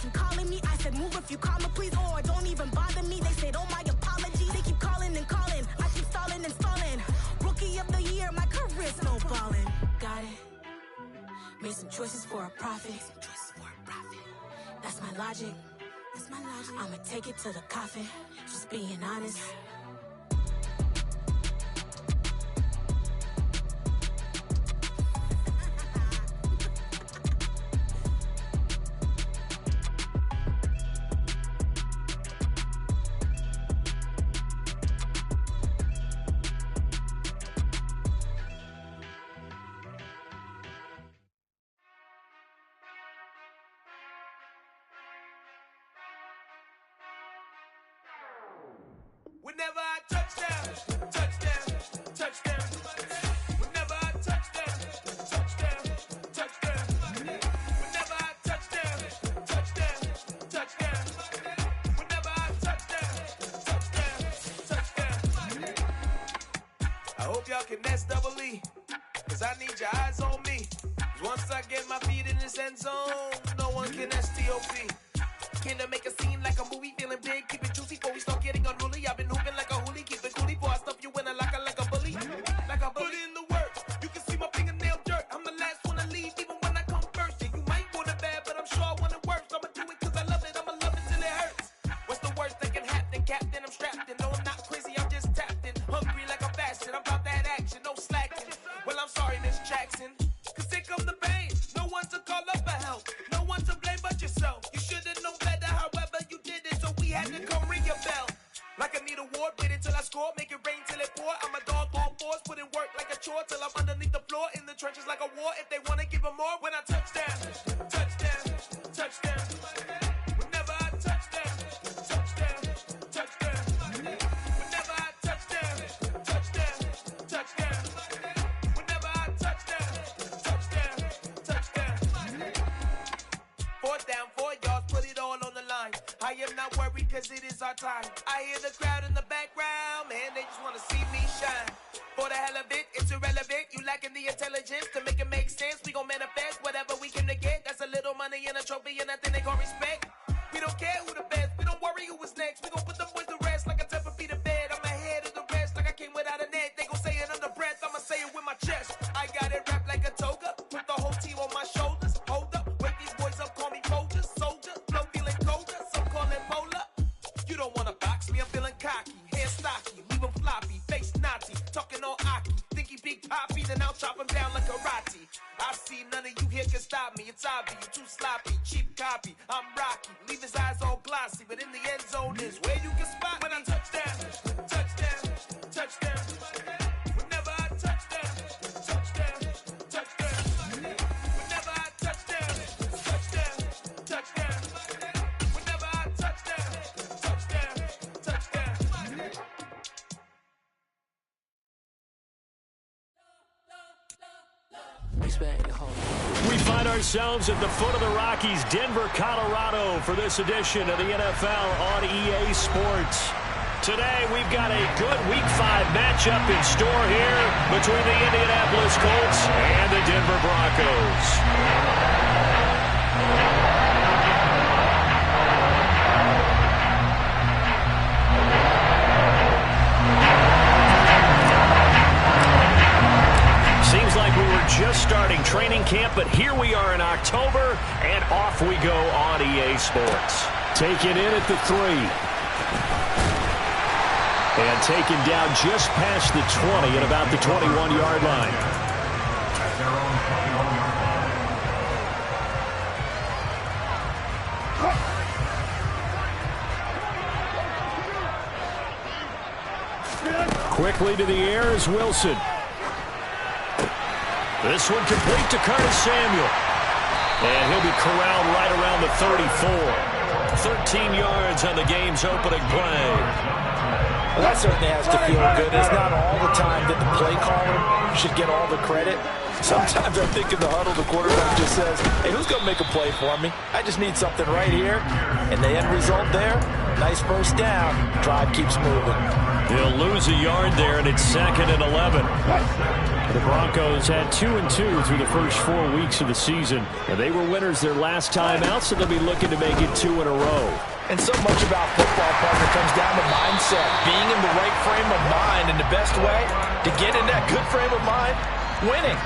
keep calling me. I said, move if you call me, please, or don't even bother me. They said, oh, my apologies. They keep calling and calling. I keep stalling and stalling. Rookie of the year, my career snowballing. Got it. Made some choices for a profit. That's my logic. I'ma take it to the coffin. Just being honest. Whenever I touchdown, touchdown, touchdown. Whenever I touchdown, touchdown, touchdown. Whenever I touchdown, touchdown, touchdown. Whenever I touchdown, touchdown. I hope y'all can nest double E, cause I need your eyes on me. Cause once I get my feet in this end zone, no one can STOP. Came to make a scene like a movie, feeling big, keep it juicy before we start getting unruly. I've been hooping like a hoolie, keep it coolie before I stuff you in a locker like a bully. Like a bully in the work, you can see my fingernail dirt. I'm the last one to leave, even when I come first. Yeah, you might want it bad, but I'm sure I want it worse. I'ma do it cause I love it, I'ma love it till it hurts. What's the worst that can happen, Captain? I'm strapped in, no I'm not crazy, I'm just tapped in. Hungry like I'm fasting, I'm about that action, no slacking. Well, I'm sorry, Miss Jackson, cause here come the pain. No one to call up for help, no one to blame but yourself. You should've known better, however you did it, so we had to come ring your bell. Like I need a award, wait until I score, make it rain till it pour. I'm a dog on force, put in work like a chore till I'm underneath the floor, in the trenches like a war. If they wanna give them more, when I touchdown, touchdown, touchdown. Whenever I touchdown, touchdown, touchdown. Whenever I touchdown, touchdown, touchdown. Whenever I touchdown, touchdown, touchdown. 4th down, 4 yards, put it all on the line. I am not worried cause it is our time. I hear the crowd in the background, man, they just wanna see me shine. For the hell of it, it's irrelevant. You lacking the intelligence to make it make sense. We gon' manifest whatever we came to get. That's a little money and a trophy and nothing they gon' respect. We don't care who the best, we don't worry who is next. We gon' put them boys to rest like a Tempur-Pedic bed. I'm ahead of the rest like I came without a net. They gon' say it under breath, I'ma say it with my chest. I got it wrapped like a toga, put the whole team on my shoulders. Hold up, wake these boys up, call me Folger, soldier. No feeling colder, some call it polar. You don't wanna box me, I'm feeling cocky. Hair stocky, leave him floppy, face naughty. Talking all aki, think he big poppy, then I'll chop him down like karate. I see none of you here can stop me. It's obvious, you too sloppy, cheap copy. I'm Rocky, leave his eyes all glossy, but in the end zone is where you can spot when I touchdown, touchdown, touchdown. Whenever I touchdown, touchdown, touchdown. Whenever I touchdown, touchdown, touchdown. Whenever I touchdown, touchdown, touchdown. We find ourselves at the foot of the Rockies, Denver, Colorado, for this edition of the NFL on EA Sports. Today, we've got a good Week 5 matchup in store here between the Indianapolis Colts and the Denver Broncos. Seems like we were just starting training camp, but here we are in October, and off we go on EA Sports. Taken in at the 3. And taken down just past the 20 at about the 21-yard line. Quickly to the air is Wilson. This one complete to Curtis Samuel. And he'll be corralled right around the 34. 13 yards on the game's opening play. Well, that certainly has to feel good. It's not all the time that the play caller should get all the credit. Sometimes I think in the huddle, the quarterback just says, hey, who's going to make a play for me? I just need something right here. And the end result there, nice first down. Drive keeps moving. He'll lose a yard there, and it's 2nd and 11. The Broncos had 2-2 through the first 4 weeks of the season. And they were winners their last time out, so they'll be looking to make it 2 in a row. And so much about football, partner, comes down to mindset. Being in the right frame of mind, and the best way to get in that good frame of mind, winning.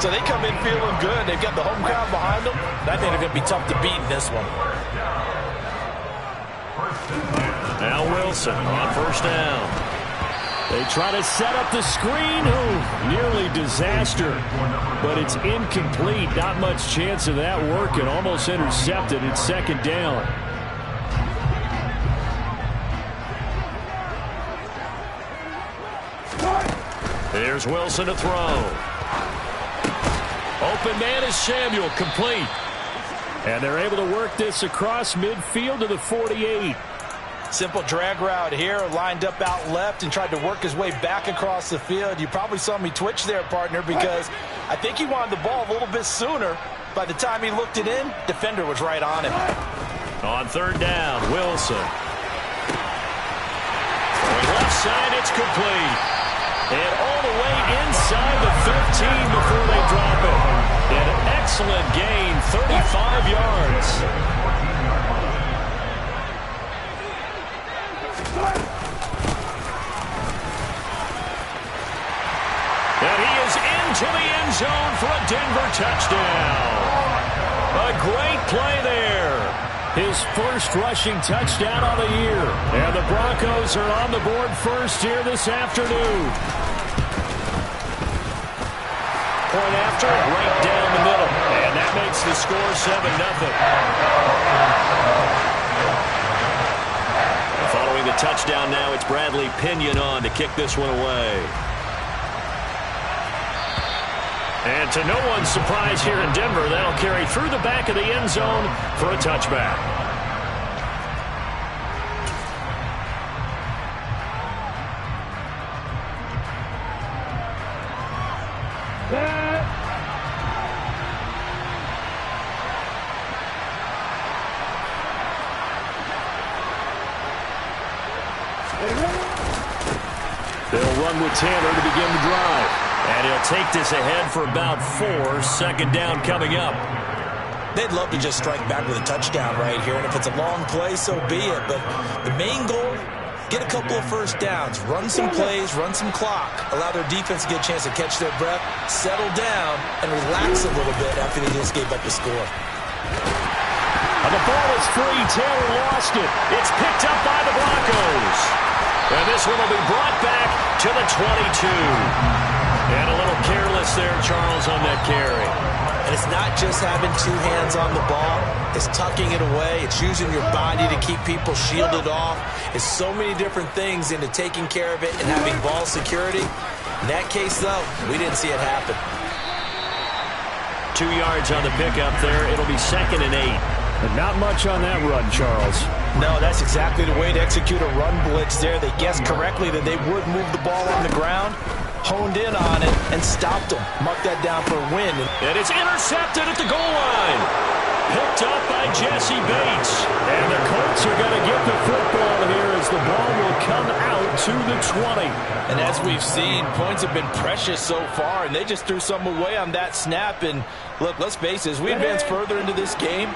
So they come in feeling good. They've got the home crowd behind them. I think they're going to be tough to beat in this one. Now Wilson on first down. They try to set up the screen. Oh, nearly disaster. But it's incomplete. Not much chance of that working. Almost intercepted. It's second down. Here's Wilson to throw. Open man is Samuel, complete. And they're able to work this across midfield to the 48. Simple drag route here, lined up out left and tried to work his way back across the field. You probably saw me twitch there, partner, because I think he wanted the ball a little bit sooner. By the time he looked it in, defender was right on him. On third down, Wilson. Throwing left side, it's complete. And all the way inside the 15 before they drop it. An excellent gain, 35 yards. And he is into the end zone for a Denver touchdown. A great play there. His first rushing touchdown of the year. And the Broncos are on the board first here this afternoon. Point after, right down the middle. And that makes the score 7-0. Following the touchdown now, it's Bradley Pinion on to kick this one away. And to no one's surprise here in Denver, that'll carry through the back of the end zone for a touchback. They'll run with Tanner to begin the drive. And he'll take this ahead for about 4. Second down coming up. They'd love to just strike back with a touchdown right here. And if it's a long play, so be it. But the main goal, get a couple of first downs. Run some plays, run some clock. Allow their defense to get a chance to catch their breath, settle down, and relax a little bit after they just gave up the score. And the ball is free. Taylor lost it. It's picked up by the Broncos. And this one will be brought back to the 22. And a little careless there, Charles, on that carry. And it's not just having two hands on the ball. It's tucking it away. It's using your body to keep people shielded off. It's so many different things into taking care of it and having ball security. In that case, though, we didn't see it happen. 2 yards on the pickup there. It'll be 2nd and 8. But not much on that run, Charles. No, that's exactly the way to execute a run blitz there. They guessed correctly that they would move the ball on the ground, honed in on it, and stopped them. Marked that down for a win. And it's intercepted at the goal line. Picked up by Jesse Bates. And the Colts are going to get the football here as the ball will come out to the 20. And as we've seen, points have been precious so far, and they just threw some away on that snap. And look, let's face it, as we advance further into this game,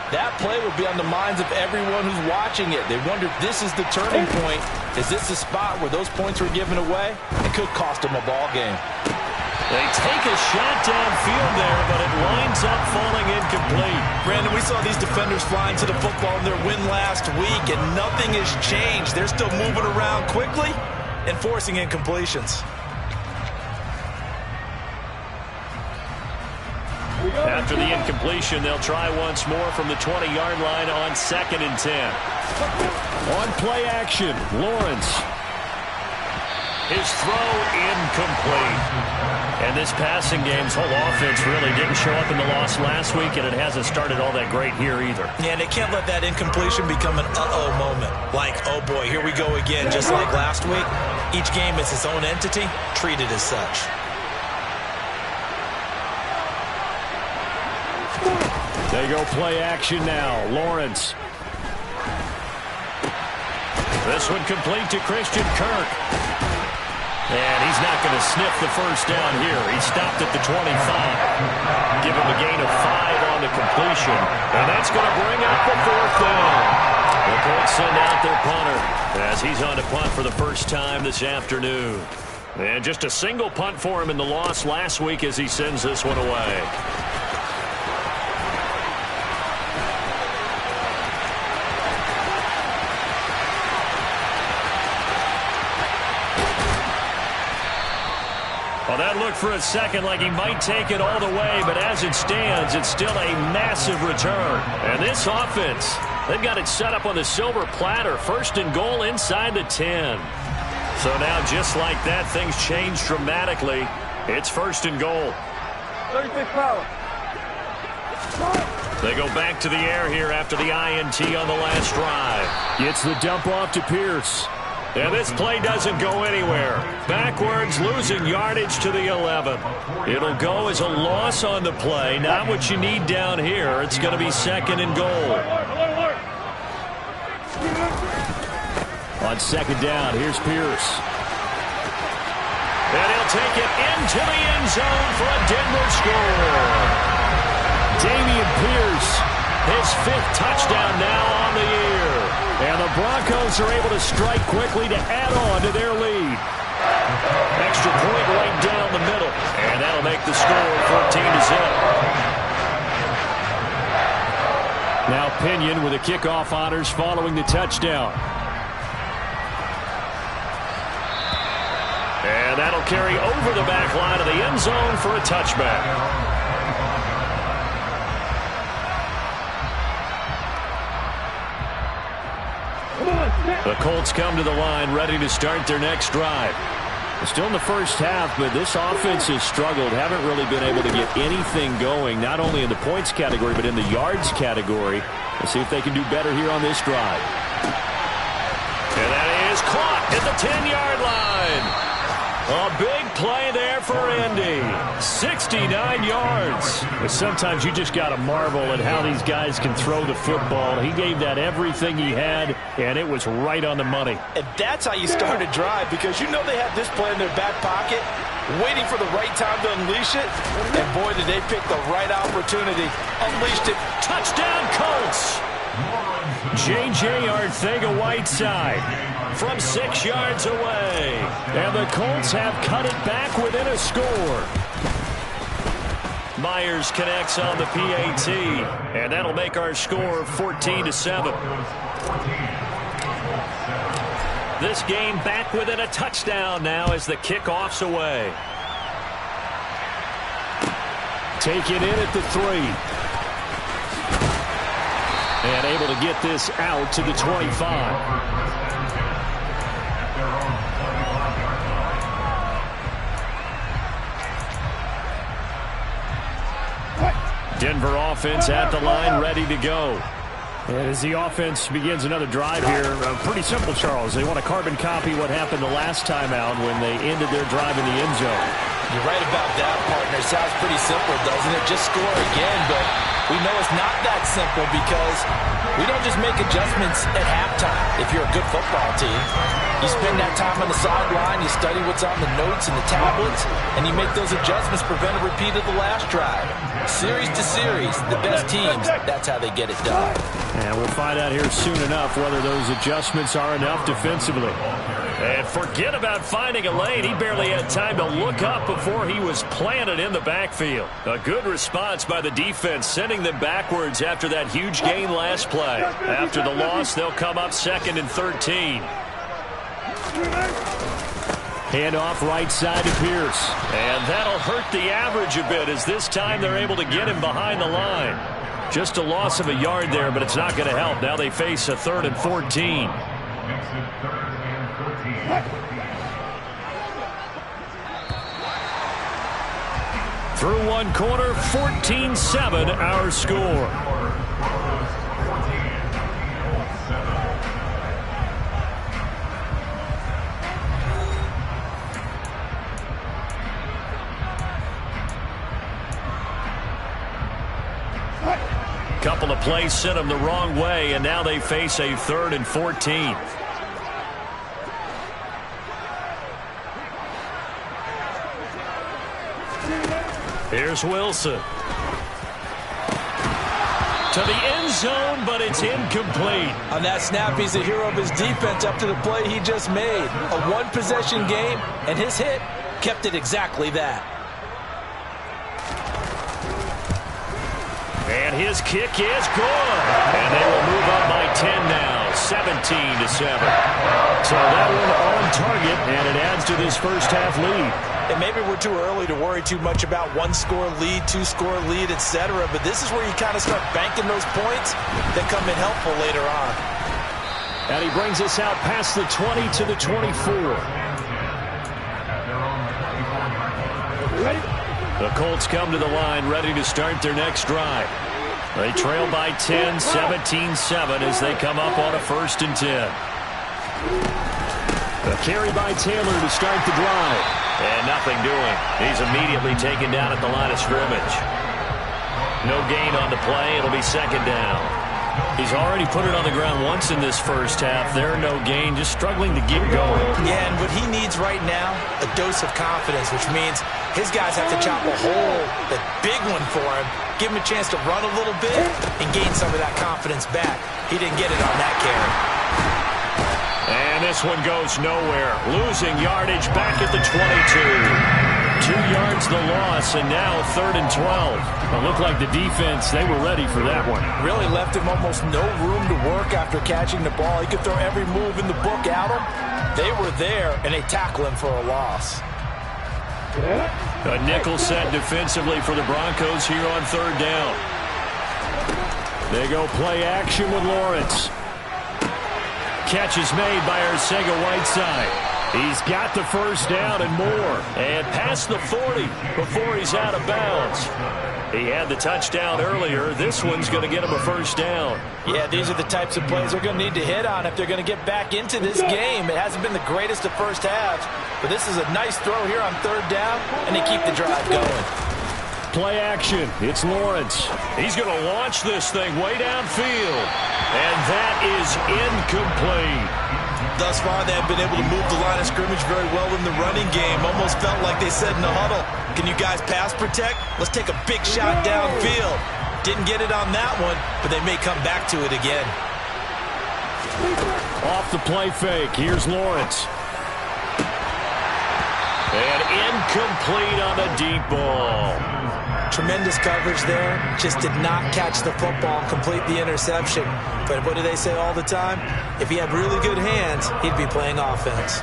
that play will be on the minds of everyone who's watching it. They wonder if this is the turning point. Is this the spot where those points were given away? It could cost them a ball game. They take a shot downfield there, but it winds up falling incomplete. Brandon, we saw these defenders flying to the football in their win last week, and nothing has changed. They're still moving around quickly and forcing incompletions. After the incompletion, they'll try once more from the 20-yard line on 2nd and 10. On play action, Lawrence. His throw incomplete. And this passing game's whole offense really didn't show up in the loss last week, and it hasn't started all that great here either. Yeah, and they can't let that incompletion become an uh-oh moment. Like, oh boy, here we go again, just like last week. Each game is its own entity, treated as such. They go play action now. Lawrence. This one complete to Christian Kirk. And he's not going to sniff the first down here. He stopped at the 25. Give him a gain of 5 on the completion. And that's going to bring up the 4th down. The Colts send out their punter as he's on to punt for the first time this afternoon. And just a single punt for him in the loss last week as he sends this one away. Well, that looked for a second like he might take it all the way, but as it stands, it's still a massive return. And this offense, they've got it set up on the silver platter. 1st and goal inside the 10. So now, just like that, things change dramatically. It's 1st and goal. 36 power. They go back to the air here after the INT on the last drive. Gets the dump off to Pierce. And this play doesn't go anywhere. Backwards, losing yardage to the 11. It'll go as a loss on the play. Not what you need down here. It's going to be 2nd and goal. On 2nd down, here's Pierce. And he'll take it into the end zone for a Denver score. Dameon Pierce, his 5th touchdown now on the year. And the Broncos are able to strike quickly to add on to their lead. Extra point right down the middle. And that'll make the score 14-0. Now Pinion with the kickoff honors following the touchdown. And that'll carry over the back line of the end zone for a touchback. The Colts come to the line ready to start their next drive. Still in the first half, but this offense has struggled. Haven't really been able to get anything going, not only in the points category, but in the yards category. Let's see if they can do better here on this drive. And that is caught at the 10-yard line. A big play there for Indy. 69 yards. But sometimes you just got to marvel at how these guys can throw the football. He gave that everything he had, and it was right on the money. And that's how you start a drive, because you know they have this play in their back pocket, waiting for the right time to unleash it. And boy, did they pick the right opportunity. Unleashed it. Touchdown, Colts. J.J. Arcega-Whiteside from 6 yards away. And the Colts have cut it back within a score. Myers connects on the PAT. And that'll make our score 14-7. This game back within a touchdown now as the kickoff's away. Take it in at the 3. And able to get this out to the 25. Denver offense at the line, ready to go. And as the offense begins another drive here, pretty simple, Charles. They want to carbon copy what happened the last time out when they ended their drive in the end zone. You're right about that, partner. Sounds pretty simple, doesn't it? Just score again, but we know it's not that simple because we don't just make adjustments at halftime. If you're a good football team, you spend that time on the sideline, you study what's on the notes and the tablets, and you make those adjustments, prevent a repeat of the last drive. Series to series, the best teams, that's how they get it done. And we'll find out here soon enough whether those adjustments are enough defensively. And forget about finding a lane. He barely had time to look up before he was planted in the backfield. A good response by the defense, sending them backwards after that huge gain last play. After the loss, they'll come up 2nd and 13. Handoff right side to Pierce. And that'll hurt the average a bit as this time they're able to get him behind the line. Just a loss of a yard there, but it's not going to help. Now they face a 3rd and 14. Through one quarter, 14-7 our score. Couple of plays sent them the wrong way, and now they face a 3rd and 14. Here's Wilson. To the end zone, but it's incomplete. On that snap, he's the hero of his defense up to the play he just made. A one-possession game, and his hit kept it exactly that. And his kick is good. And they will move up by 10 now, 17-7. So that one on target, and it adds to this first half lead. And maybe we're too early to worry too much about one-score lead, two-score lead, etc. But this is where you kind of start banking those points that come in helpful later on. And he brings us out past the 20 to the 24. The Colts come to the line, ready to start their next drive. They trail by 10, 17-7 as they come up on a 1st and 10. A carry by Taylor to start the drive. And nothing doing. He's immediately taken down at the line of scrimmage. No gain on the play. It'll be 2nd down. He's already put it on the ground once in this first half. There, no gain, just struggling to get going. Yeah, and what he needs right now, a dose of confidence, which means his guys have to chop a hole, the big one for him, give him a chance to run a little bit and gain some of that confidence back. He didn't get it on that carry. And this one goes nowhere. Losing yardage back at the 22. 2 yards the loss, and now 3rd and 12. It looked like the defense, they were ready for that one. Really left him almost no room to work after catching the ball. He could throw every move in the book at him. They were there, and they tackle him for a loss. A nickel set defensively for the Broncos here on 3rd down. They go play action with Lawrence. Catch is made by Arcega-Whiteside. He's got the 1st down and more. And past the 40 before he's out of bounds. He had the touchdown earlier. This one's going to get him a 1st down. Yeah, these are the types of plays they're going to need to hit on if they're going to get back into this game. It hasn't been the greatest of first halves, but this is a nice throw here on 3rd down, and they keep the drive going. Play action. It's Lawrence. He's going to launch this thing way downfield. And that is incomplete. Thus far, they have been able to move the line of scrimmage very well in the running game. Almost felt like they said in the huddle, can you guys pass protect? Let's take a big shot downfield. Didn't get it on that one, but they may come back to it again. Off the play fake. Here's Lawrence. And incomplete on the deep ball. Tremendous coverage there. Just did not catch the football and complete the interception. But what do they say all the time? If he had really good hands, he'd be playing offense.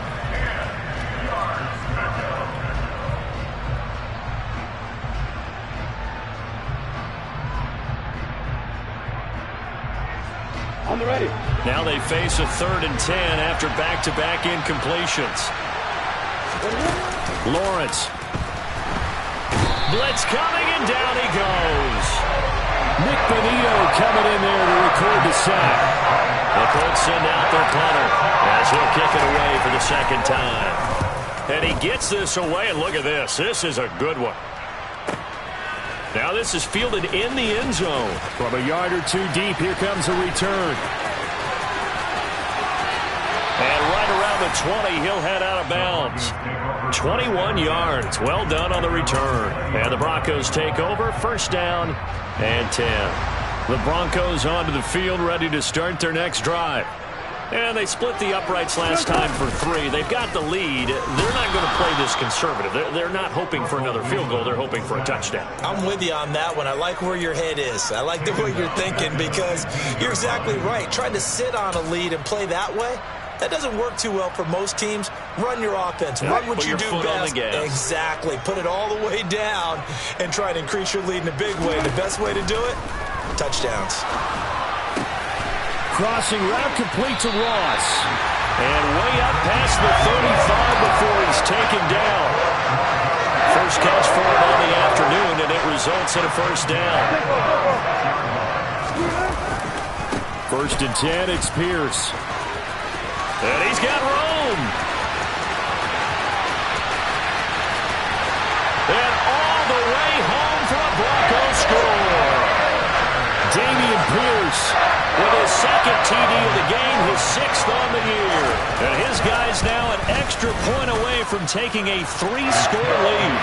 On the ready. Now they face a 3rd and 10 after back-to-back incompletions. Lawrence. Blitz coming, and down he goes. Nick Benito coming in there to record the sack. The Colts send out their punter as he'll kick it away for the 2nd time. And he gets this away, and look at this. This is a good one. Now this is fielded in the end zone. From a yard or 2 deep, here comes a return. And right around the 20, he'll head out of bounds. 21 yards. Well done on the return. And the Broncos take over. 1st down and 10. The Broncos onto the field, ready to start their next drive. And they split the uprights last time for 3. They've got the lead. They're not going to play this conservative. They're not hoping for another field goal. They're hoping for a touchdown. I'm with you on that one. I like where your head is. I like the way you're thinking because you're exactly right. Trying to sit on a lead and play that way, that doesn't work too well for most teams. Run your offense. Run what you do best. Exactly. Put it all the way down and try to increase your lead in a big way. The best way to do it, touchdowns. Crossing route complete to Ross. And way up past the 35 before he's taken down. First catch for him on the afternoon, and it results in a 1st down. 1st and 10, it's Pierce. And he's got room. And all the way home for a Broncos score. Dameon Pierce with his second TD of the game, his 6th on the year. And his guy's now an extra point away from taking a 3-score lead.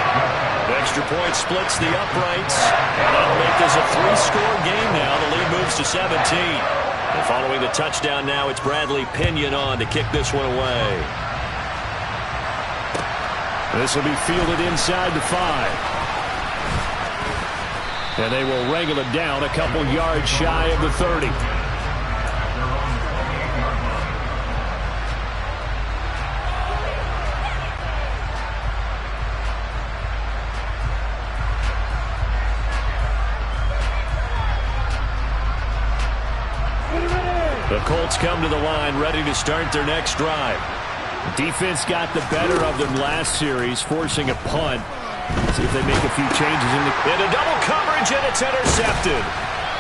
The extra point splits the uprights, and that'll make this a 3-score game now. The lead moves to 17. And following the touchdown now, it's Bradley Pinion on to kick this one away. This will be fielded inside the 5. And they will wrangle it down a couple yards shy of the 30. The Colts come to the line, ready to start their next drive. The defense got the better of them last series, forcing a punt. See if they make a few changes into double coverage, and it's intercepted.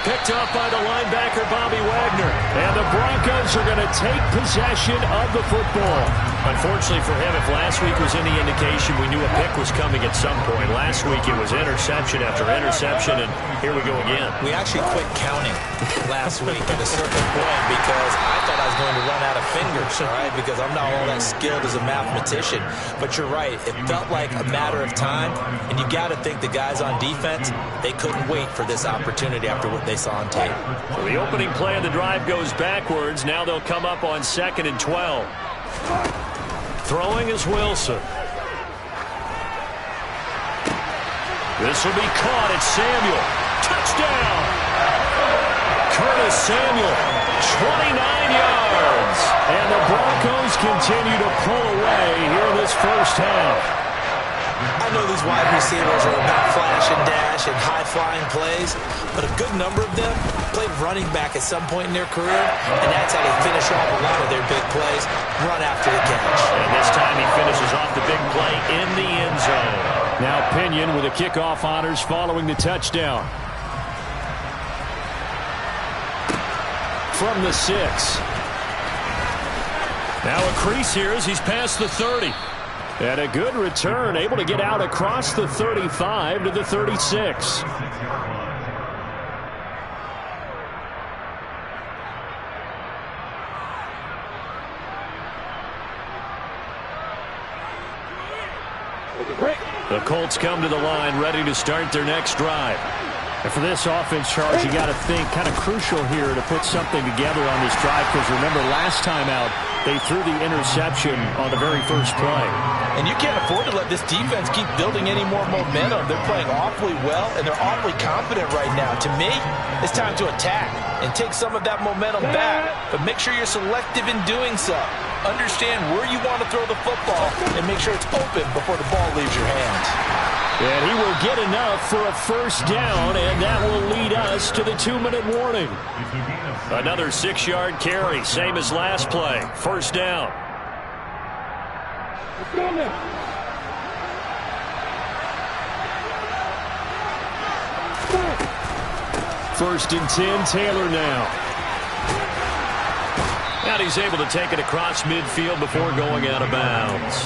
Picked up by the linebacker, Bobby Wagner. And the Broncos are going to take possession of the football. Unfortunately for him, if last week was any indication, we knew a pick was coming at some point. Last week it was interception after interception, and here we go again. We actually quit counting last week at a certain point because I thought I was going to run out of fingers, all right, because I'm not all that skilled as a mathematician. But you're right. It felt like a matter of time, and you got to think the guys on defense, they couldn't wait for this opportunity after what they saw on tape. So the opening play of the drive goes backwards. Now they'll come up on 2nd and 12. Throwing is Wilson. This will be caught. It's Samuel. Touchdown! Curtis Samuel, 29 yards. And the Broncos continue to pull away here in this first half. I know these wide receivers are about flash and dash and high-flying plays, but a good number of them played running back at some point in their career, and that's how they finish off a lot of their big plays, run after the catch. And this time he finishes off the big play in the end zone. Now Pinion with the kickoff honors following the touchdown. From the 6. Now a crease here as he's past the 30. And a good return, able to get out across the 35 to the 36. The Colts come to the line, ready to start their next drive. And for this offense, Charles, you got to think kind of crucial here to put something together on this drive, because remember last time out, they threw the interception on the very first play. And you can't afford to let this defense keep building any more momentum. They're playing awfully well, and they're awfully confident right now. To me, it's time to attack and take some of that momentum back, but make sure you're selective in doing so. Understand where you want to throw the football and make sure it's open before the ball leaves your hands. And he will get enough for a first down, and that will lead us to the 2-minute warning. Another 6-yard carry, same as last play. First down. First and 10, Taylor now. And he's able to take it across midfield before going out of bounds.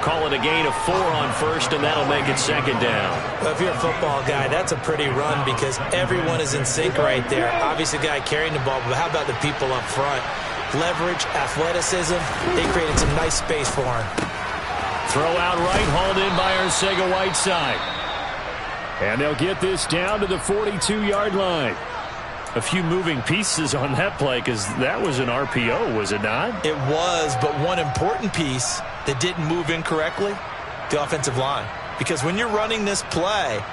Call it a gain of 4 on first, and that'll make it second down. Well, if you're a football guy, that's a pretty run because everyone is in sync right there. Obviously, the guy carrying the ball, but how about the people up front? Leverage, athleticism, they created some nice space for him. Throw out right, hauled in by Arcega-Whiteside. And they'll get this down to the 42-yard line. A few moving pieces on that play because that was an RPO, was it not? It was, but one important piece that didn't move incorrectly, the offensive line. Because when you're running this play,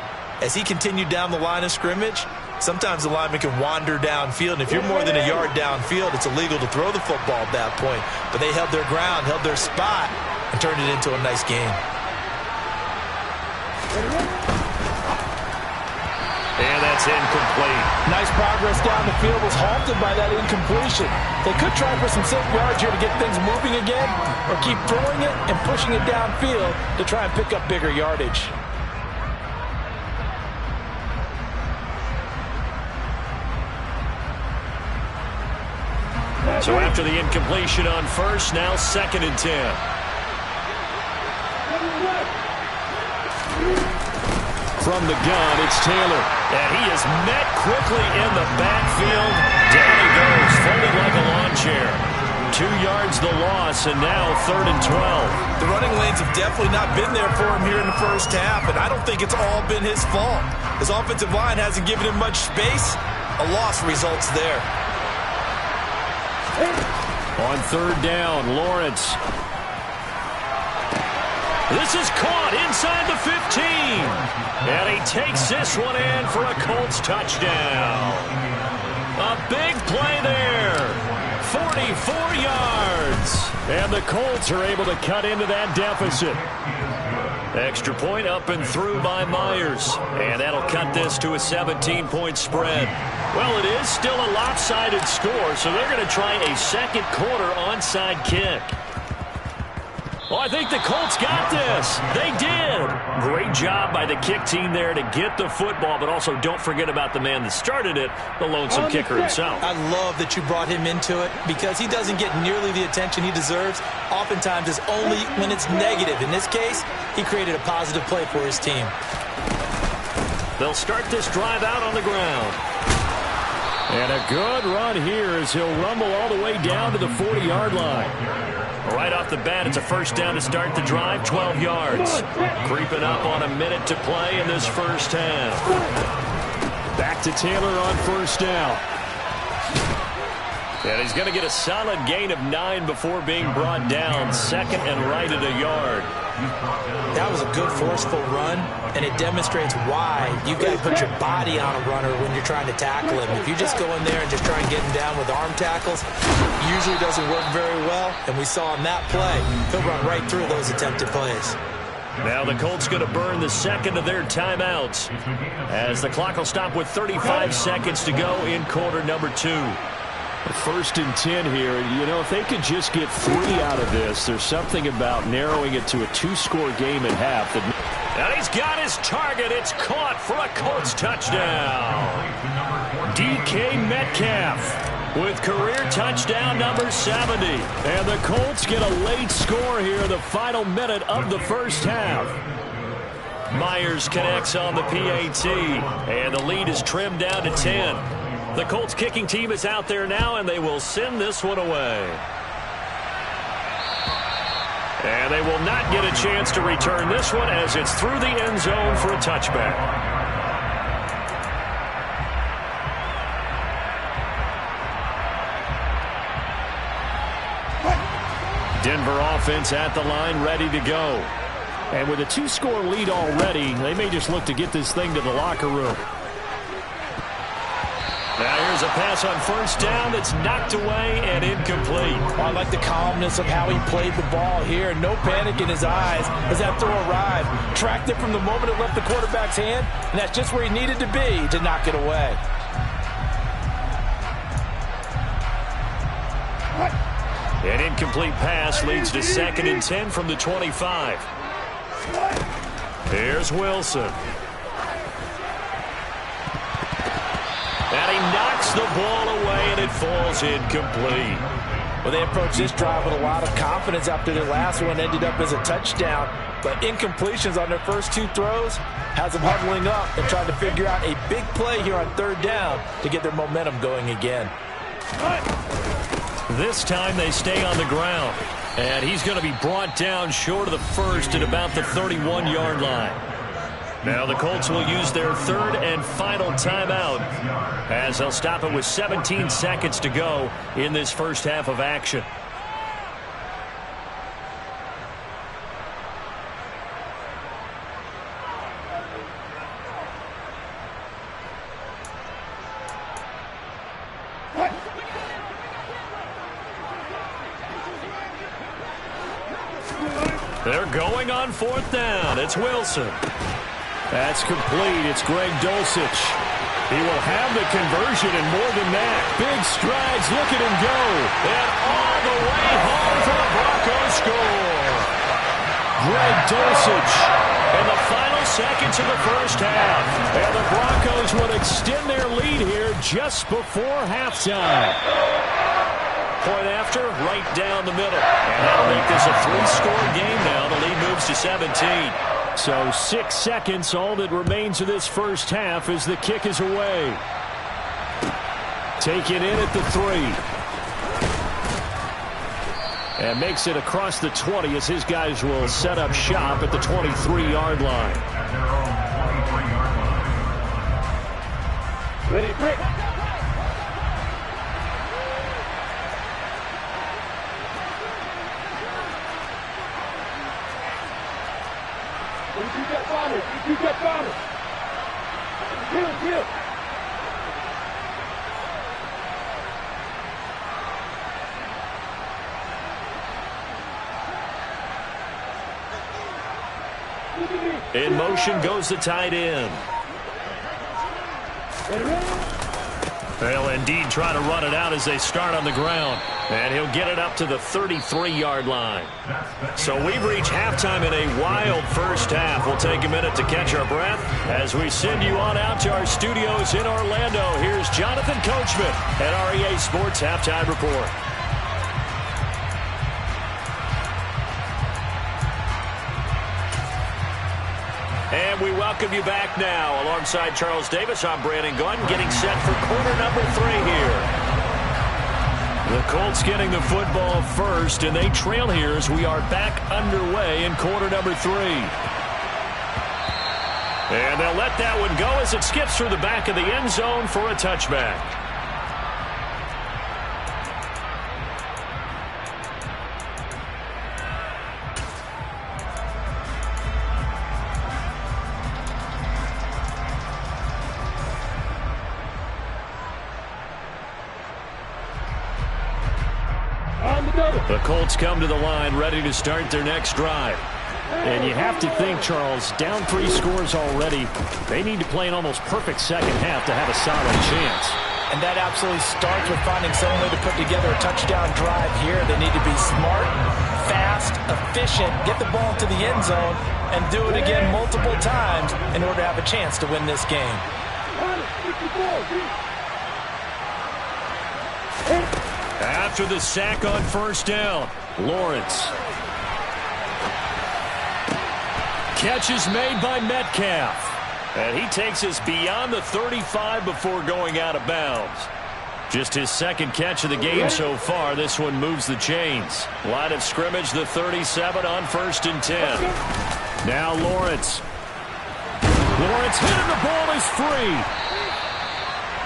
as he continued down the line of scrimmage, sometimes the lineman can wander downfield, and if you're more than a yard downfield, it's illegal to throw the football at that point. But they held their ground, held their spot, and turned it into a nice game. And that's incomplete. Nice progress down the field was halted by that incompletion. They could try for some safe yards here to get things moving again, or keep throwing it and pushing it downfield to try and pick up bigger yardage. So after the incompletion on first, now second and 10. from the gun, it's Taylor. And he is met quickly in the backfield. Down he goes, folded like a lawn chair. 2 yards the loss, and now 3rd and 12. The running lanes have definitely not been there for him here in the first half, and I don't think it's all been his fault. His offensive line hasn't given him much space. A loss results there. On 3rd down, Lawrence. This is caught inside the 15. And he takes this one in for a Colts touchdown. A big play there. 44 yards. And the Colts are able to cut into that deficit. Extra point up and through by Myers. And that'll cut this to a 17-point spread. Well, it is still a lopsided score, so they're going to try a second quarter onside kick. Well, I think the Colts got this. They did. Great job by the kick team there to get the football, but also don't forget about the man that started it, the lonesome kicker himself. I love that you brought him into it because he doesn't get nearly the attention he deserves. Oftentimes it's only when it's negative. In this case, he created a positive play for his team. They'll start this drive out on the ground. And a good run here as he'll rumble all the way down to the 40-yard line. Right off the bat, it's a first down to start the drive, 12 yards. Creeping up on a minute to play in this first half. Back to Taylor on first down. And he's going to get a solid gain of 9 before being brought down. 2nd and right at a yard. That was a good forceful run, and it demonstrates why you've got to put your body on a runner when you're trying to tackle him. If you just go in there and just try and get him down with arm tackles, usually doesn't work very well, and we saw in that play, he'll run right through those attempted plays. Now the Colts going to burn the second of their timeouts as the clock will stop with 35 seconds to go in quarter number 2. 1st and 10 here. You know, if they could just get 3 out of this, there's something about narrowing it to a 2-score game at half. And he's got his target. It's caught for a Colts touchdown. DK Metcalf with career touchdown number 70. And the Colts get a late score here, the final minute of the first half. Myers connects on the PAT, and the lead is trimmed down to 10. The Colts kicking team is out there now, and they will send this one away. And they will not get a chance to return this one as it's through the end zone for a touchback. Denver offense at the line, ready to go. And with a 2-score lead already, they may just look to get this thing to the locker room. Now here's a pass on first down that's knocked away and incomplete. Well, I like the calmness of how he played the ball here. No panic in his eyes as that throw arrived. Tracked it from the moment it left the quarterback's hand, and that's just where he needed to be to knock it away. An incomplete pass leads to 2nd and 10 from the 25. Here's Wilson. And he knocks the ball away, and it falls incomplete. Well, they approached this drive with a lot of confidence after their last one ended up as a touchdown. But incompletions on their first 2 throws has them huddling up and trying to figure out a big play here on 3rd down to get their momentum going again. This time they stay on the ground. And he's going to be brought down short of the first at about the 31-yard line. Now the Colts will use their 3rd and final timeout as they'll stop it with 17 seconds to go in this first half of action. They're going on 4th down. It's Wilson. That's complete. It's Greg Dulcich. He will have the conversion and more than that. Big strides. Look at him go. And all the way home for the Broncos score. Greg Dulcich. In the final seconds of the first half. And the Broncos will extend their lead here just before halftime. Point after, right down the middle. And that'll make this a 3-score game now. The lead moves to 17. So 6 seconds, all that remains of this first half as the kick is away. Taken in at the 3. And makes it across the 20 as his guys will set up shop at the 23-yard line. Ready, break. You got bombers. Kill. In motion goes the tight end. They'll indeed try to run it out as they start on the ground. And he'll get it up to the 33-yard line. So we've reached halftime in a wild first half. We'll take a minute to catch our breath as we send you on out to our studios in Orlando. Here's Jonathan Coachman at REA Sports Halftime Report. And we welcome you back now. Alongside Charles Davis, I'm Brandon Gunn, getting set for quarter number 3 here. The Colts getting the football first, and they trail here as we are back underway in quarter number 3. And they'll let that one go as it skips through the back of the end zone for a touchback. The Colts come to the line ready to start their next drive. And you have to think, Charles, down 3 scores already. They need to play an almost perfect second half to have a solid chance. And that absolutely starts with finding some way to put together a touchdown drive here. They need to be smart, fast, efficient, get the ball to the end zone, and do it again multiple times in order to have a chance to win this game. After the sack on first down, Lawrence. Catch is made by Metcalf. And he takes us beyond the 35 before going out of bounds. Just his second catch of the game so far. This one moves the chains. Line of scrimmage, the 37 on 1st and 10. Now Lawrence. Lawrence hitting the ball is free.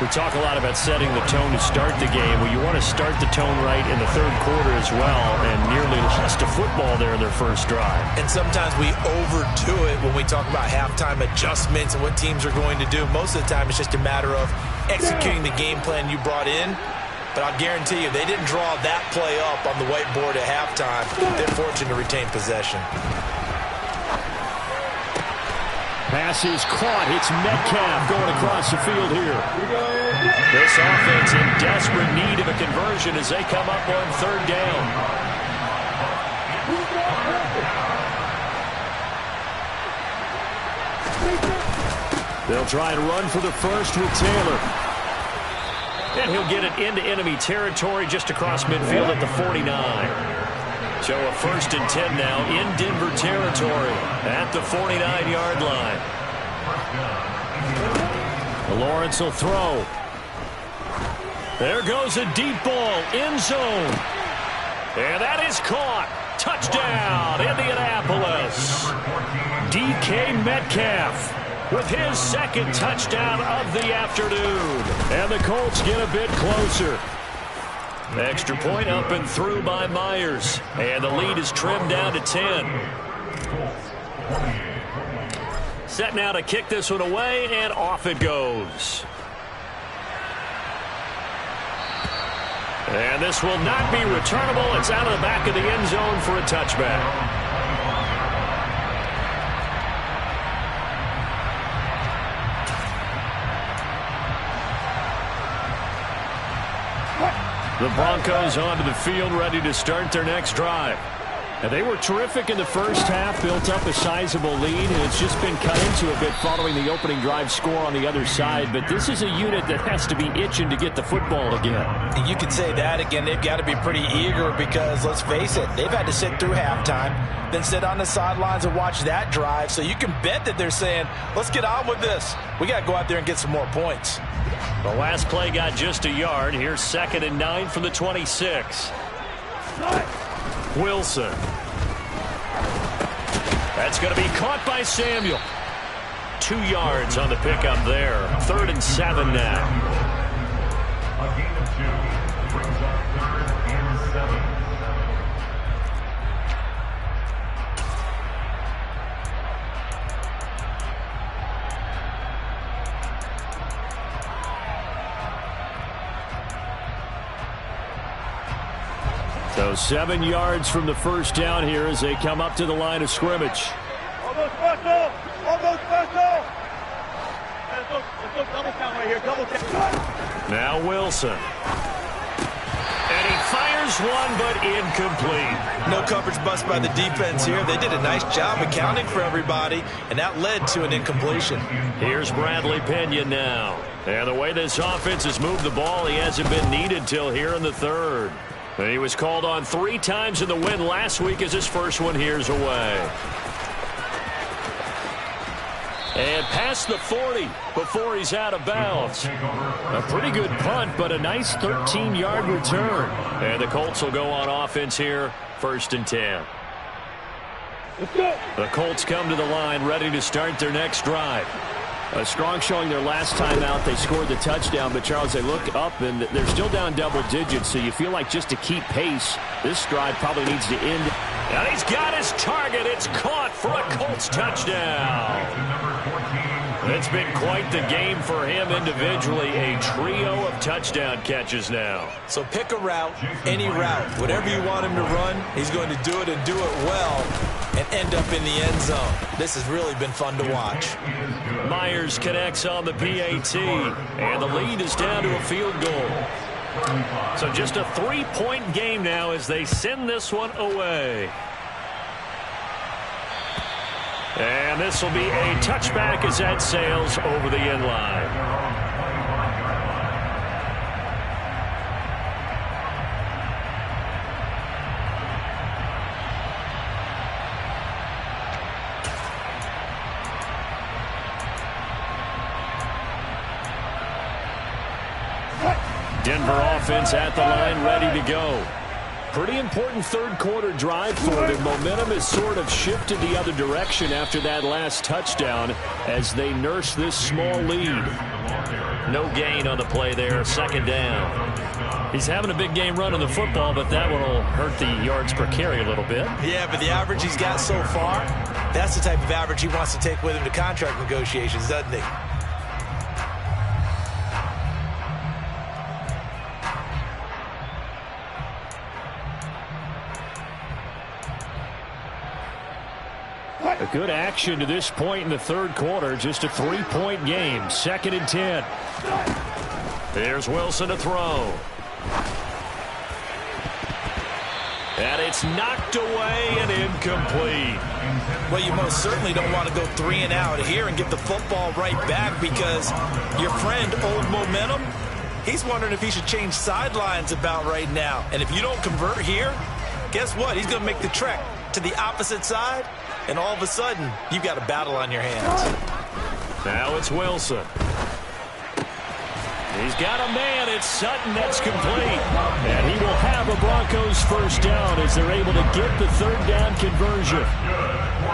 We talk a lot about setting the tone to start the game. Well, you want to start the tone right in the 3rd quarter as well, and nearly lost a football there in their first drive. And sometimes we overdo it when we talk about halftime adjustments and what teams are going to do. Most of the time, it's just a matter of executing the game plan you brought in. But I'll guarantee you, they didn't draw that play up on the whiteboard at halftime. They're fortunate to retain possession. Pass is caught. It's Metcalf going across the field here. This offense in desperate need of a conversion as they come up on 3rd down. They'll try and run for the first with Taylor. And he'll get it into enemy territory just across midfield at the 49. So a 1st and 10 now in Denver territory at the 49-yard line. Lawrence will throw. There goes a deep ball, end zone. And that is caught. Touchdown, Indianapolis. DK Metcalf with his 2nd touchdown of the afternoon. And the Colts get a bit closer. Extra point up and through by Myers. And the lead is trimmed down to 10. Set now to kick this one away, and off it goes. And this will not be returnable. It's out of the back of the end zone for a touchback. The Broncos onto the field ready to start their next drive. And they were terrific in the first half, built up a sizable lead, and it's just been cut into a bit following the opening drive score on the other side. But this is a unit that has to be itching to get the football again. You could say that again. They've got to be pretty eager because, let's face it, they've had to sit through halftime, then sit on the sidelines and watch that drive. So you can bet that they're saying, let's get on with this. We got to go out there and get some more points. The last play got just a yard. Here's 2nd and 9 from the 26. Wilson. That's going to be caught by Samuel. 2 yards on the pickup there. 3rd and 7 now. A gain of 2 brings up 3rd and 7. So 7 yards from the first down here as they come up to the line of scrimmage. Almost special! Almost special! Let's go double count right here. Double count. Now Wilson. And he fires one, but incomplete. No coverage bust by the defense here. They did a nice job accounting for everybody, and that led to an incompletion. Here's Bradley Pinion now. And the way this offense has moved the ball, he hasn't been needed till here in the 3rd. And he was called on 3 times in the win last week as his first one here's away. And past the 40 before he's out of bounds. A pretty good punt, but a nice 13-yard return. And the Colts will go on offense here, 1st and 10. The Colts come to the line ready to start their next drive. A strong showing their last time out. They scored the touchdown, but, Charles, they look up, and they're still down double digits, so you feel like just to keep pace, this drive probably needs to end. And he's got his target. It's caught for a Colts touchdown. It's been quite the game for him individually. A trio of touchdown catches now. So pick a route, any route. Whatever you want him to run, he's going to do it and do it well and end up in the end zone. This has really been fun to watch. Myers connects on the PAT, and the lead is down to a field goal. So just a 3-point game now as they send this one away. And this will be a touchback as that sails over the end line. Denver offense at the line, ready to go. Pretty important 3rd quarter drive for them. Momentum has sort of shifted the other direction after that last touchdown as they nurse this small lead. No gain on the play there, 2nd down. He's having a big game running the football, but that one will hurt the yards per carry a little bit. Yeah, but the average he's got so far, that's the type of average he wants to take with him to contract negotiations, doesn't he? A good action to this point in the 3rd quarter. Just a 3-point game. 2nd and 10. There's Wilson to throw. And it's knocked away and incomplete. Well, you most certainly don't want to go 3 and out here and get the football right back because your friend, Old Momentum, he's wondering if he should change sidelines about right now. And if you don't convert here, guess what? He's going to make the trek to the opposite side. And all of a sudden, you've got a battle on your hands. Now it's Wilson. He's got a man. It's Sutton. That's complete. And he will have a Broncos first down as they're able to get the 3rd down conversion.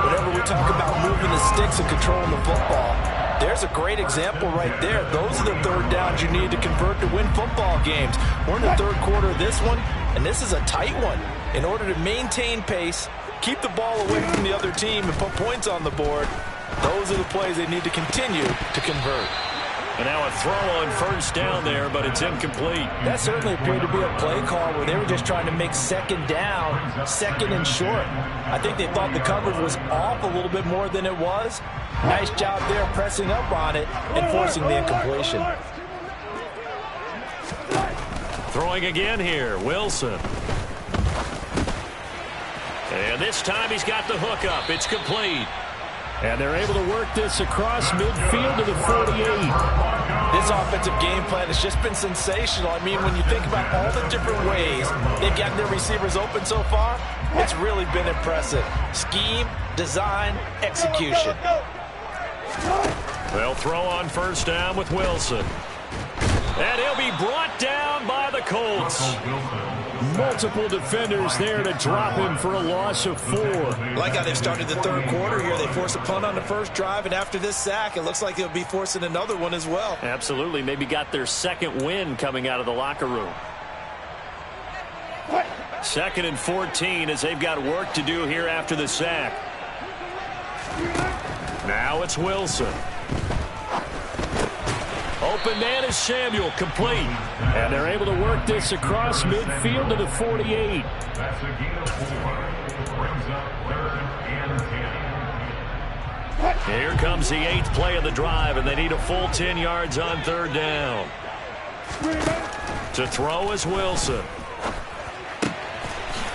Whenever we talk about moving the sticks and controlling the football, there's a great example right there. Those are the 3rd downs you need to convert to win football games. We're in the 3rd quarter of this one, and this is a tight one. In order to maintain pace, keep the ball away from the other team and put points on the board, those are the plays they need to continue to convert. And now a throw on 1st down there, but it's incomplete. That certainly appeared to be a play call where they were just trying to make 2nd down, 2nd and short. I think they thought the coverage was off a little bit more than it was. Nice job there pressing up on it and forcing the incompletion. Throwing again here, Wilson. And this time he's got the hookup. It's complete. And they're able to work this across midfield to the 48. This offensive game plan has just been sensational. I mean, when you think about all the different ways they've gotten their receivers open so far, it's really been impressive. Scheme, design, execution. They'll throw on first down with Wilson. And he'll be brought down by the Colts. Multiple defenders there to drop him for a loss of 4. Like how they've started the third quarter here. They force a punt on the first drive, and after this sack, it looks like they'll be forcing another one as well. Absolutely. Maybe got their second win coming out of the locker room. 2nd and 14 as they've got work to do here after the sack. Now it's Wilson. Open man is Samuel, complete. And they're able to work this across midfield to the 48. That's a gain of 4. Brings up 3rd and 10. Here comes the 8th play of the drive, and they need a full 10 yards on 3rd down. To throw is Wilson.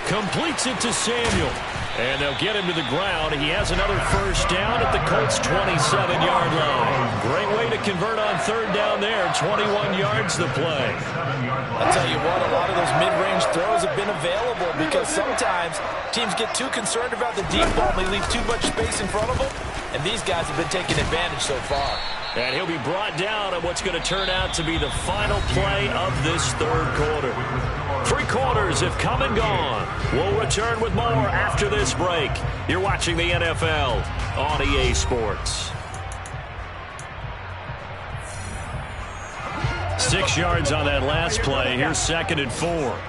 Completes it to Samuel. And they'll get him to the ground. He has another first down at the Colts' 27-yard line. Great way to convert on 3rd down there. 21 yards the play. I'll tell you what, a lot of those mid-range throws have been available because sometimes teams get too concerned about the deep ball and they leave too much space in front of them. And these guys have been taking advantage so far. And he'll be brought down at what's going to turn out to be the final play of this 3rd quarter. 3 quarters have come and gone. We'll return with more after this break. You're watching the NFL on EA Sports. 6 yards on that last play. Here's 2nd and 4.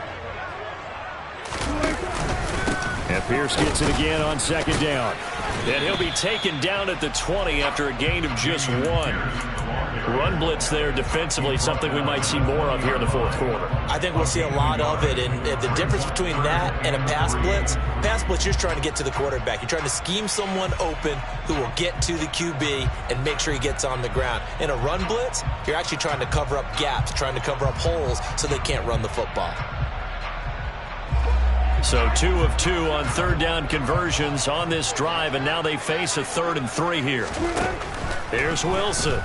And Pierce gets it again on 2nd down. And he'll be taken down at the 20 after a gain of just 1. Run blitz there defensively, something we might see more of here in the 4th quarter. I think we'll see a lot of it, and the difference between that and a pass blitz, you're just trying to get to the quarterback. You're trying to scheme someone open who will get to the QB and make sure he gets on the ground. In a run blitz, you're actually trying to cover up gaps, trying to cover up holes so they can't run the football. So 2 of 2 on 3rd down conversions on this drive, and now they face a 3rd and 3 here. Here's Wilson.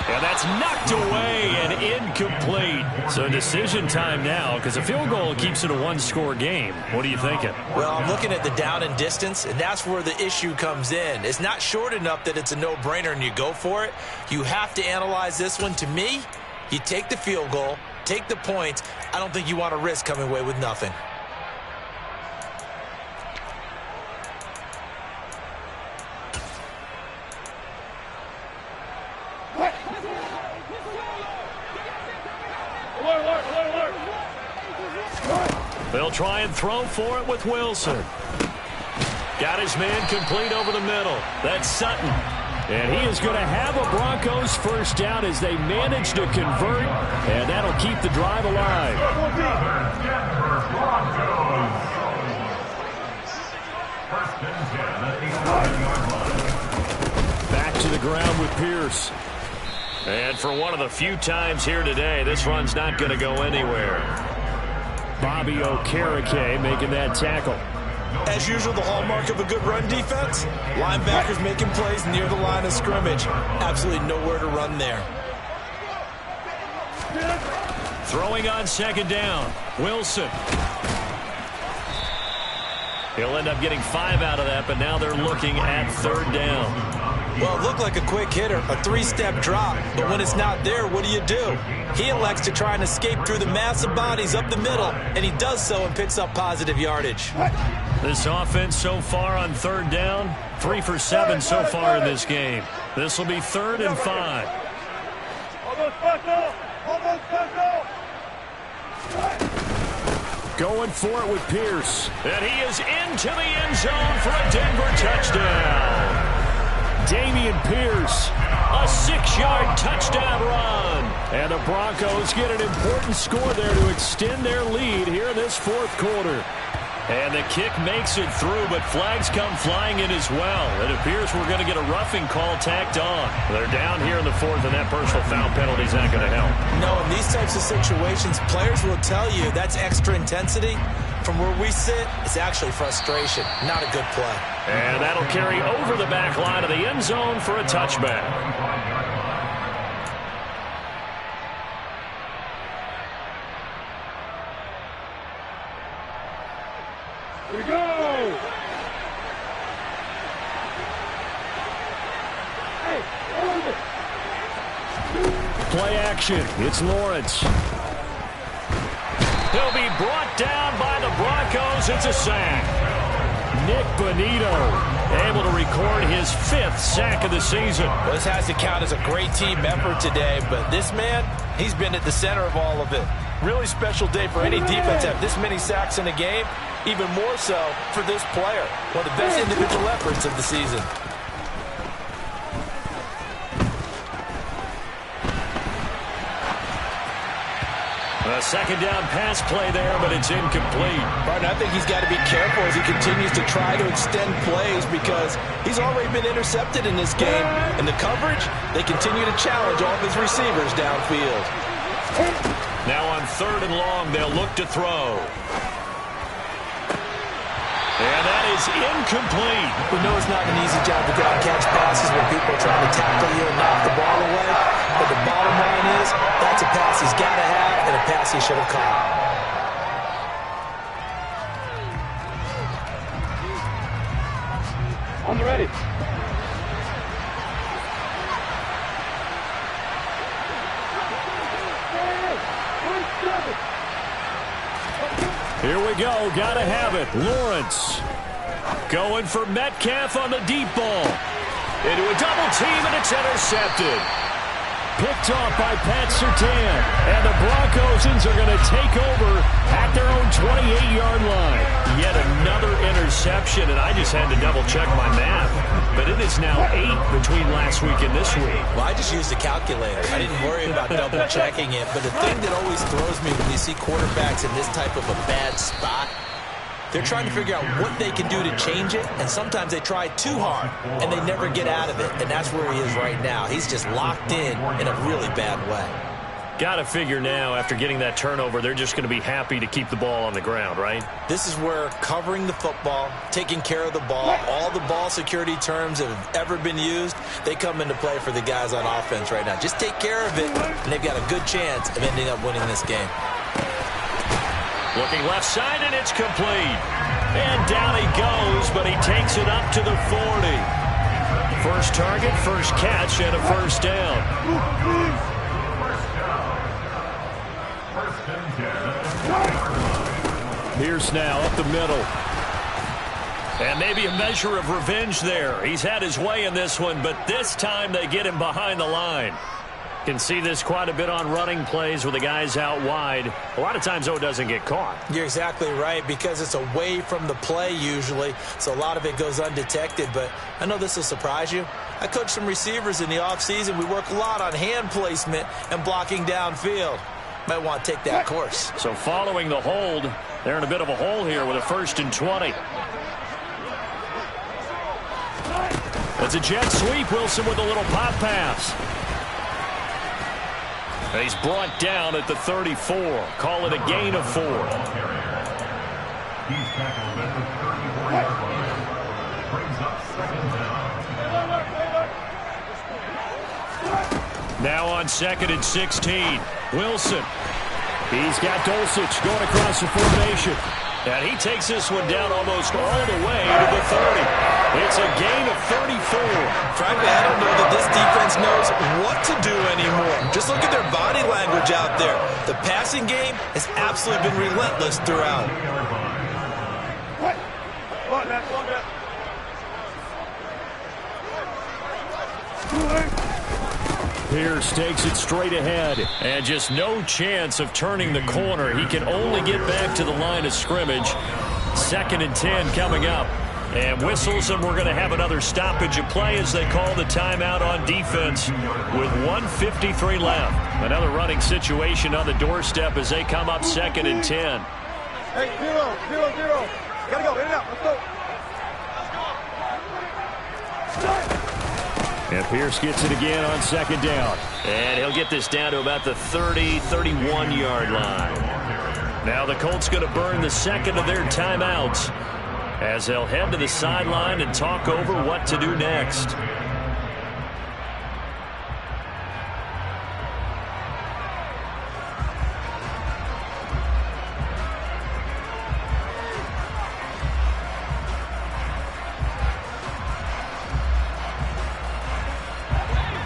And that's knocked away and incomplete. So decision time now because a field goal keeps it a 1-score game. What are you thinking? Well, I'm looking at the down and distance, and that's where the issue comes in. It's not short enough that it's a no-brainer and you go for it. You have to analyze this one. To me, you take the field goal, take the points. I don't think you want to risk coming away with nothing. They'll try and throw for it with Wilson. Got his man complete over the middle. That's Sutton. And he is going to have a Broncos first down as they manage to convert, and that'll keep the drive alive. Back to the ground with Pierce. And for one of the few times here today, this run's not going to go anywhere. Bobby Okereke making that tackle. As usual, the hallmark of a good run defense, linebackers making plays near the line of scrimmage. Absolutely nowhere to run there. Throwing on 2nd down, Wilson. He'll end up getting 5 out of that, but now they're looking at 3rd down. Well, it looked like a quick hitter, a 3-step drop, but when it's not there, what do? He elects to try and escape through the massive bodies up the middle, and he does so and picks up positive yardage. This offense so far on 3rd down, 3 for 7 so far in this game. This will be 3rd and 5. Going for it with Pierce. And he is into the end zone for a Denver touchdown. Dameon Pierce, a 6-yard touchdown run. And the Broncos get an important score there to extend their lead here in this 4th quarter. And the kick makes it through, but flags come flying in as well. It appears we're going to get a roughing call tacked on. They're down here in the 4th, and that personal foul penalty is not going to help. No, in these types of situations, players will tell you that's extra intensity. From where we sit, it's actually frustration, not a good play. And that'll carry over the back line of the end zone for a touchback. Here we go! Hey, hold it! Play action. It's Lawrence. He'll be brought down by the Broncos. It's a sack. Nick Bonito able to record his 5th sack of the season. Well, this has to count as a great team effort today, but this man, he's been at the center of all of it. Really special day for any defense to have this many sacks in a game, even more so for this player. One of the best individual efforts of the season. A second down pass play there, but it's incomplete. Martin, I think he's got to be careful as he continues to try to extend plays because he's already been intercepted in this game. And the coverage, they continue to challenge all of his receivers downfield. Now on 3rd and long, they'll look to throw. And that is incomplete. We know it's not an easy job to go and catch passes when people are trying to tackle you and knock the ball away. But the bottom line is, that's a pass he's got to have and a pass he should have caught. On the ready. Here we go. Gotta have it. Lawrence going for Metcalf on the deep ball. Into a double team, and it's intercepted. Picked off by Pat Surtain. And the Broncos are going to take over at their own 28-yard line. Yet another interception, and I just had to double-check my math. But it is now 8 between last week and this week. Well, I just used the calculator. I didn't worry about double-checking it. But the thing that always throws me when you see quarterbacks in this type of a bad spot, they're trying to figure out what they can do to change it, and sometimes they try too hard, and they never get out of it, and that's where he is right now. He's just locked in a really bad way. Got to figure now, after getting that turnover, they're just going to be happy to keep the ball on the ground, right? This is where covering the football, taking care of the ball, all the ball security terms that have ever been used, they come into play for the guys on offense right now. Just take care of it, and they've got a good chance of ending up winning this game. Looking left side, and it's complete. And down he goes, but he takes it up to the 40. First target, first catch, and a first down. Pierce now up the middle. And maybe a measure of revenge there. He's had his way in this one, but this time they get him behind the line. Can see this quite a bit on running plays with the guys out wide. A lot of times, though, it doesn't get caught. You're exactly right, because it's away from the play usually, so a lot of it goes undetected. But I know this will surprise you. I coach some receivers in the offseason. We work a lot on hand placement and blocking downfield. Might want to take that course. So following the hold, they're in a bit of a hole here with a 1st and 20. It's a jet sweep. Wilson with a little pop pass. And he's brought down at the 34. Call it a gain of 4. He's tackled at the 34-yard line. Brings up 2nd down. Now on 2nd and 16. Wilson. He's got Dulcich going across the formation. And he takes this one down almost all the way to the 30. It's a gain of 34. Frankly, I don't know that this defense knows what to do anymore. Just look at their body language out there. The passing game has absolutely been relentless throughout. Pierce takes it straight ahead, and just no chance of turning the corner. He can only get back to the line of scrimmage. 2nd and 10 coming up. And whistles, and we're going to have another stoppage of play as they call the timeout on defense with 1:53 left. Another running situation on the doorstep as they come up 2nd and 10. Hey, 0-0-0. Gotta go, in and out, let's go. And Pierce gets it again on 2nd down. And he'll get this down to about the 30, 31-yard line. Now the Colts going to burn the second of their timeouts as they'll head to the sideline and talk over what to do next.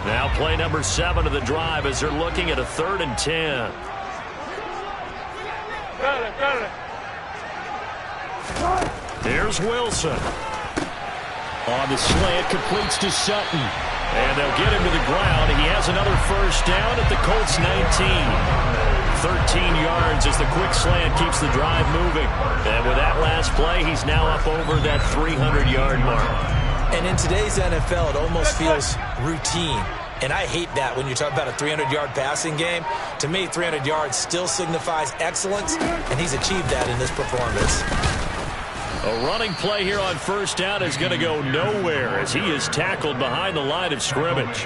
Now play number 7 of the drive as they're looking at a 3rd and 10. Here's Wilson. On the slant, completes to Sutton. And they'll get him to the ground. He has another first down at the Colts 19. 13 yards as the quick slant keeps the drive moving. And with that last play, he's now up over that 300-yard mark. And in today's NFL, it almost feels routine. And I hate that when you talk about a 300-yard passing game. To me, 300 yards still signifies excellence, and he's achieved that in this performance. A running play here on first down is going to go nowhere as he is tackled behind the line of scrimmage.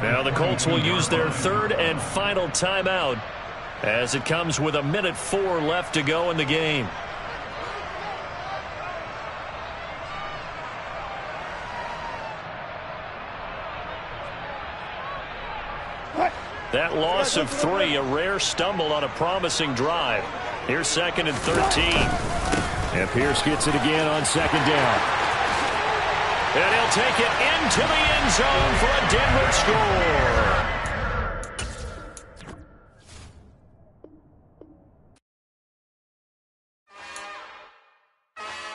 Now the Colts will use their 3rd and final timeout as it comes with 1:04 left to go in the game. That loss of 3, a rare stumble on a promising drive. Here's 2nd and 13. And Pierce gets it again on 2nd down. And he'll take it into the end zone for a Denver score.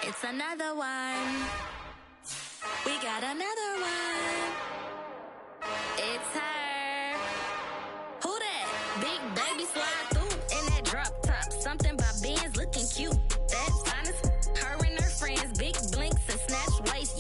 It's another one. We got another one. It's her. Who that? Big baby slide through.